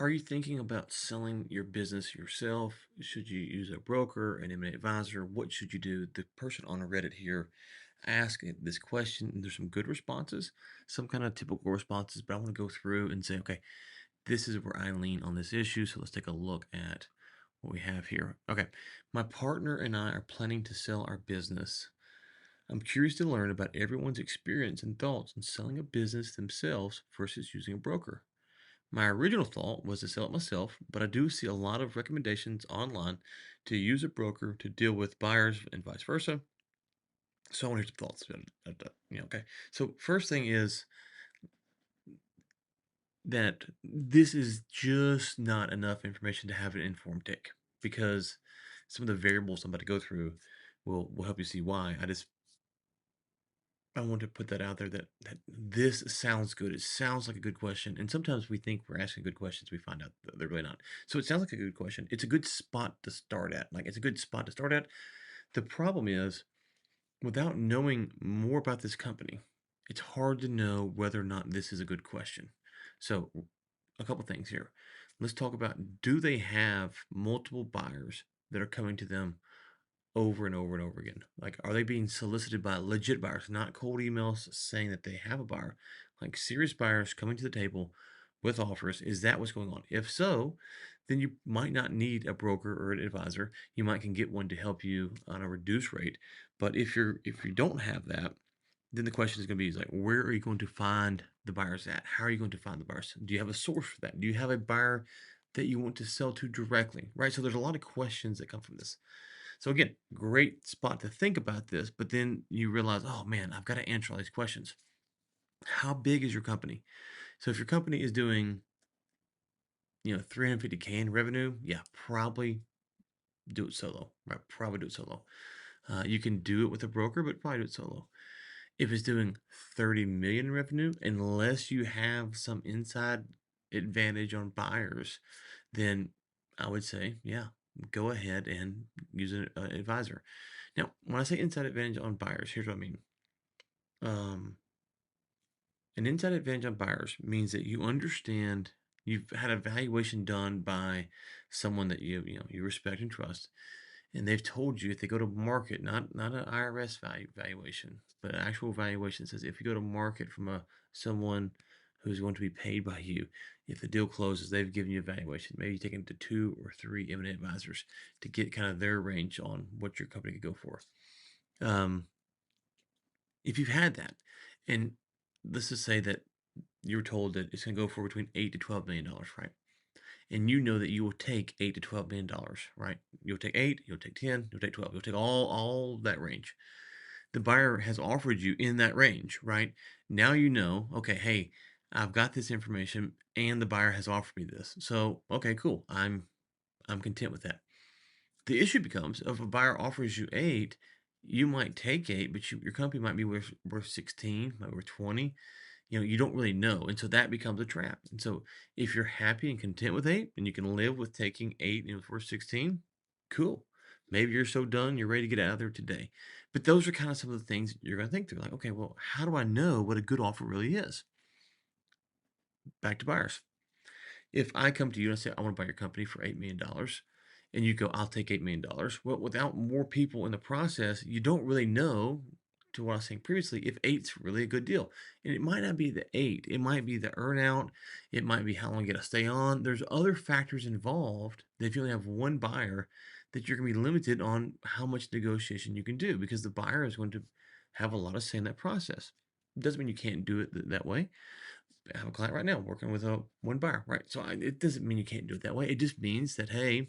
Are you thinking about selling your business yourself? Should you use a broker, an M&A advisor? What should you do? The person on Reddit here asked this question, and there's some good responses, some kind of typical responses, but I want to go through and say, okay, this is where I lean on this issue. So let's take a look at what we have here. Okay, my partner and I are planning to sell our business. I'm curious to learn about everyone's experience and thoughts on selling a business themselves versus using a broker. My original thought was to sell it myself, but I do see a lot of recommendations online to use a broker to deal with buyers and vice versa. So I want to hear some thoughts. Okay. So first thing is that this is just not enough information to have an informed take because some of the variables I'm about to go through will help you see why. I want to put that out there that this sounds good. It sounds like a good question. And sometimes we think we're asking good questions. We find out that they're really not. So it sounds like a good question. It's a good spot to start at. Like it's a good spot to start at. The problem is without knowing more about this company, it's hard to know whether or not this is a good question. So a couple things here. Let's talk about, do they have multiple buyers that are coming to them over and over and over again? Like, are they being solicited by legit buyers, not cold emails saying that they have a buyer? Like serious buyers coming to the table with offers. Is that what's going on? If so, then you might not need a broker or an advisor. You might can get one to help you on a reduced rate. But if you don't have that, then the question is going to be is like, where are you going to find the buyers at? How are you going to find the buyers? Do you have a source for that? Do you have a buyer that you want to sell to directly? Right. So there's a lot of questions that come from this. So again, great spot to think about this, but then you realize, oh man, I've got to answer all these questions. How big is your company? So if your company is doing, 350K in revenue, yeah, probably do it solo, right? Probably do it solo. You can do it with a broker, but probably do it solo. If it's doing 30 million in revenue, unless you have some inside advantage on buyers, then I would say, yeah, go ahead and use an advisor. Now, when I say inside advantage on buyers, here's what I mean. Um, an inside advantage on buyers means that you understand you've had a valuation done by someone that you respect and trust, and they've told you if they go to market, not an IRS valuation, but an actual valuation says if you go to market from someone who's going to be paid by you, if the deal closes, they've given you a valuation. Maybe you take it to two or three M&A advisors to get kind of their range on what your company could go for. Um, if you've had that, and let's just say that you're told that it's going to go for between $8 to $12 million, right? And you know that you will take $8 to $12 million, right? You'll take eight, you'll take 10, you'll take 12, you'll take all that range. The buyer has offered you in that range, right? Now you know, okay, hey, I've got this information and the buyer has offered me this. So, okay, cool. I'm content with that. The issue becomes if a buyer offers you eight, you might take eight, but your company might be worth 16, might be worth 20. You don't really know. And so that becomes a trap. And so if you're happy and content with eight and you can live with taking eight and worth 16, cool. Maybe you're so done, you're ready to get out of there today. But those are kind of some of the things you're going to think through. Like, okay, well, how do I know what a good offer really is? Back to buyers. If I come to you and I say, I want to buy your company for $8 million, and you go, I'll take $8 million. Well, without more people in the process, you don't really know, to what I was saying previously, if eight's really a good deal. And it might not be the eight, it might be the earnout, it might be how long you got to stay on. There's other factors involved that if you only have one buyer, that you're going to be limited on how much negotiation you can do because the buyer is going to have a lot of say in that process. It doesn't mean you can't do it that way. I have a client right now working with one buyer, right? So it doesn't mean you can't do it that way. It just means that, hey,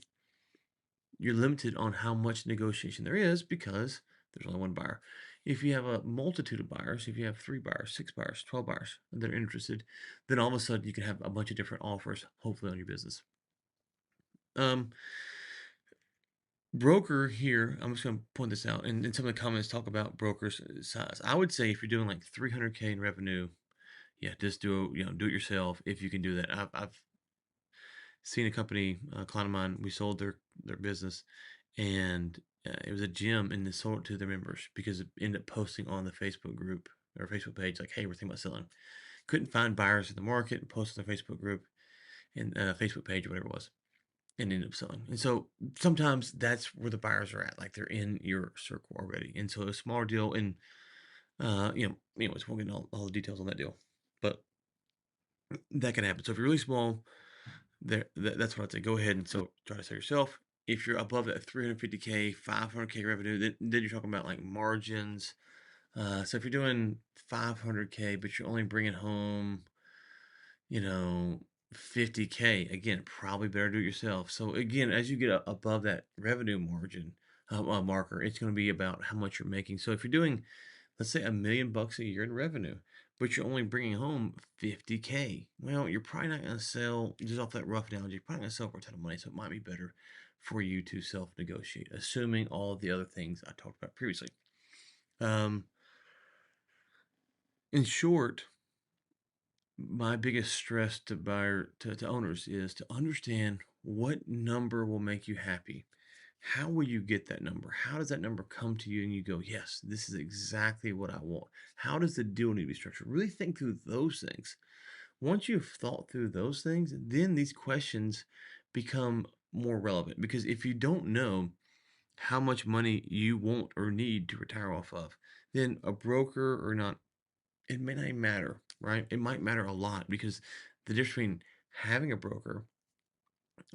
you're limited on how much negotiation there is because there's only one buyer. If you have a multitude of buyers, if you have 3 buyers, 6 buyers, 12 buyers that are interested, then all of a sudden you can have a bunch of different offers, hopefully, on your business. Um, Broker here, I'm just going to point this out, and some of the comments talk about brokers size. I would say if you're doing like 300K in revenue, yeah, just do it yourself if you can do that. I've seen a company, a client of mine, we sold their business, and it was a gym, and they sold it to their members because it ended up posting on the Facebook group or Facebook page like, "Hey, we're thinking about selling." Couldn't find buyers in the market, and posted on the Facebook group, and Facebook page or whatever it was, and ended up selling. And so sometimes that's where the buyers are at, like they're in your circle already. And so a smaller deal, and anyways, we'll get into all the details on that deal, but that can happen. So if you're really small, that's what I'd say. Go ahead and try to sell yourself. If you're above that 350K, 500K revenue, then you're talking about like margins. So if you're doing 500K, but you're only bringing home, you know, 50K, again, probably better do it yourself. So again, as you get above that revenue margin marker, it's going to be about how much you're making. So if you're doing, let's say, $1 million a year in revenue, but you're only bringing home 50K, well, you're probably not going to sell, just off that rough analogy, you're probably going to sell for a ton of money. So it might be better for you to self-negotiate, assuming all of the other things I talked about previously. Um, in short, my biggest stress to to owners is to understand what number will make you happy. How will you get that number? How does that number come to you and you go, yes, this is exactly what I want? How does the deal need to be structured? Really think through those things. Once you've thought through those things, then these questions become more relevant, because if you don't know how much money you want or need to retire off of, then a broker or not, it may not even matter, right? It might matter a lot, because the difference between having a broker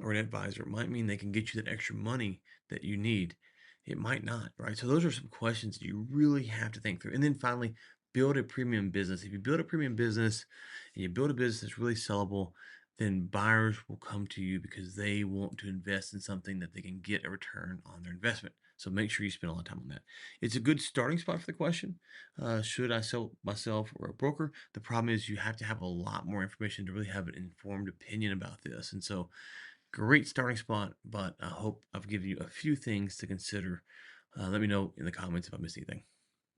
or an advisor might mean they can get you that extra money that you need. It might not, right? So those are some questions that you really have to think through. And then finally, build a premium business. If you build a premium business and you build a business that's really sellable, then buyers will come to you because they want to invest in something that they can get a return on their investment. So make sure you spend a lot of time on that. It's a good starting spot for the question. Should I sell myself or a broker? The problem is you have to have a lot more information to really have an informed opinion about this. And so great starting spot, but I hope I've given you a few things to consider. Let me know in the comments if I missed anything.